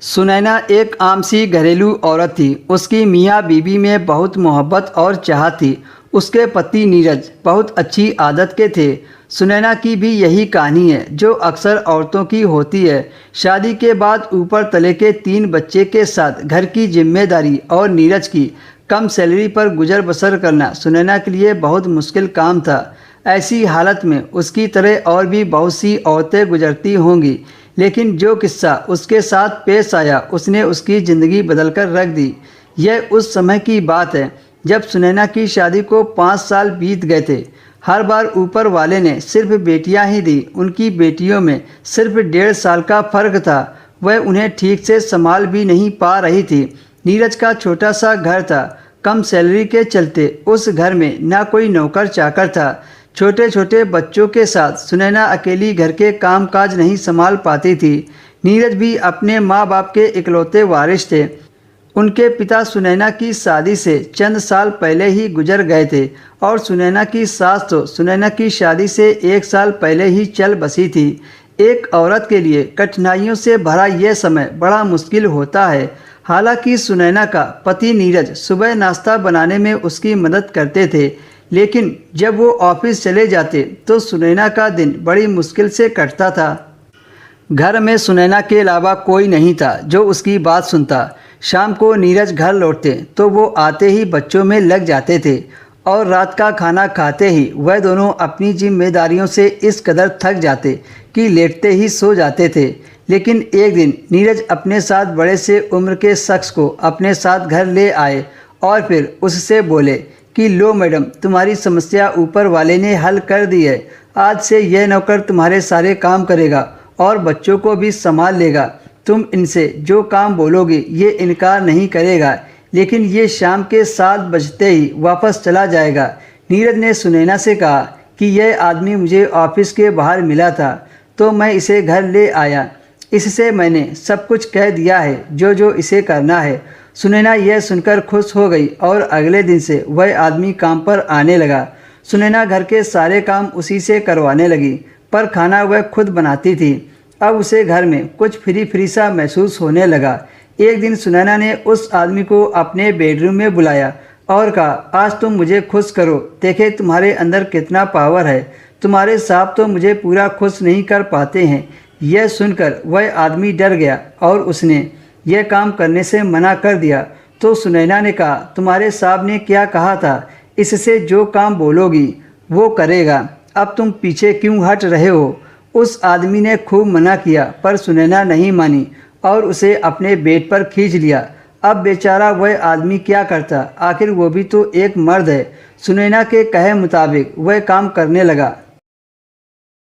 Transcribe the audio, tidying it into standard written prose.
सुनैना एक आम सी घरेलू औरत थी। उसकी मियाँ बीवी में बहुत मोहब्बत और चाहत थी। उसके पति नीरज बहुत अच्छी आदत के थे। सुनैना की भी यही कहानी है जो अक्सर औरतों की होती है। शादी के बाद ऊपर तले के 3 बच्चे के साथ घर की जिम्मेदारी और नीरज की कम सैलरी पर गुजर बसर करना सुनैना के लिए बहुत मुश्किल काम था। ऐसी हालत में उसकी तरह और भी बहुत सी औरतें गुजरती होंगी, लेकिन जो किस्सा उसके साथ पेश आया उसने उसकी ज़िंदगी बदलकर रख दी। यह उस समय की बात है जब सुनैना की शादी को 5 साल बीत गए थे। हर बार ऊपर वाले ने सिर्फ बेटियां ही दी। उनकी बेटियों में सिर्फ 1.5 साल का फ़र्क था। वह उन्हें ठीक से संभाल भी नहीं पा रही थी। नीरज का छोटा सा घर था। कम सैलरी के चलते उस घर में ना कोई नौकर चाकर था। छोटे छोटे बच्चों के साथ सुनैना अकेली घर के काम काज नहीं संभाल पाती थी। नीरज भी अपने माँ बाप के इकलौते वारिस थे। उनके पिता सुनैना की शादी से चंद साल पहले ही गुजर गए थे और सुनैना की सास तो सुनैना की शादी से 1 साल पहले ही चल बसी थी। एक औरत के लिए कठिनाइयों से भरा यह समय बड़ा मुश्किल होता है। हालांकि सुनैना का पति नीरज सुबह नाश्ता बनाने में उसकी मदद करते थे, लेकिन जब वो ऑफिस चले जाते तो सुनैना का दिन बड़ी मुश्किल से कटता था। घर में सुनैना के अलावा कोई नहीं था जो उसकी बात सुनता। शाम को नीरज घर लौटते तो वो आते ही बच्चों में लग जाते थे और रात का खाना खाते ही वह दोनों अपनी जिम्मेदारियों से इस कदर थक जाते कि लेटते ही सो जाते थे। लेकिन एक दिन नीरज अपने साथ बड़े से उम्र के शख्स को अपने साथ घर ले आए और फिर उससे बोले कि लो मैडम, तुम्हारी समस्या ऊपर वाले ने हल कर दी है। आज से यह नौकर तुम्हारे सारे काम करेगा और बच्चों को भी संभाल लेगा। तुम इनसे जो काम बोलोगे ये इनकार नहीं करेगा, लेकिन ये शाम के 7 बजते ही वापस चला जाएगा। नीरज ने सुनैना से कहा कि यह आदमी मुझे ऑफिस के बाहर मिला था तो मैं इसे घर ले आया। इससे मैंने सब कुछ कह दिया है जो इसे करना है। सुनैना यह सुनकर खुश हो गई और अगले दिन से वह आदमी काम पर आने लगा। सुनैना घर के सारे काम उसी से करवाने लगी, पर खाना वह खुद बनाती थी। अब उसे घर में कुछ फ्री सा महसूस होने लगा। एक दिन सुनैना ने उस आदमी को अपने बेडरूम में बुलाया और कहा, आज तुम मुझे खुश करो, देखे तुम्हारे अंदर कितना पावर है। तुम्हारे साहब तो मुझे पूरा खुश नहीं कर पाते हैं। यह सुनकर वह आदमी डर गया और उसने यह काम करने से मना कर दिया। तो सुनैना ने कहा, तुम्हारे साहब ने क्या कहा था, इससे जो काम बोलोगी वो करेगा। अब तुम पीछे क्यों हट रहे हो। उस आदमी ने खूब मना किया, पर सुनैना नहीं मानी और उसे अपने बेड पर खींच लिया। अब बेचारा वह आदमी क्या करता, आखिर वो भी तो एक मर्द है। सुनैना के कहे मुताबिक वह काम करने लगा।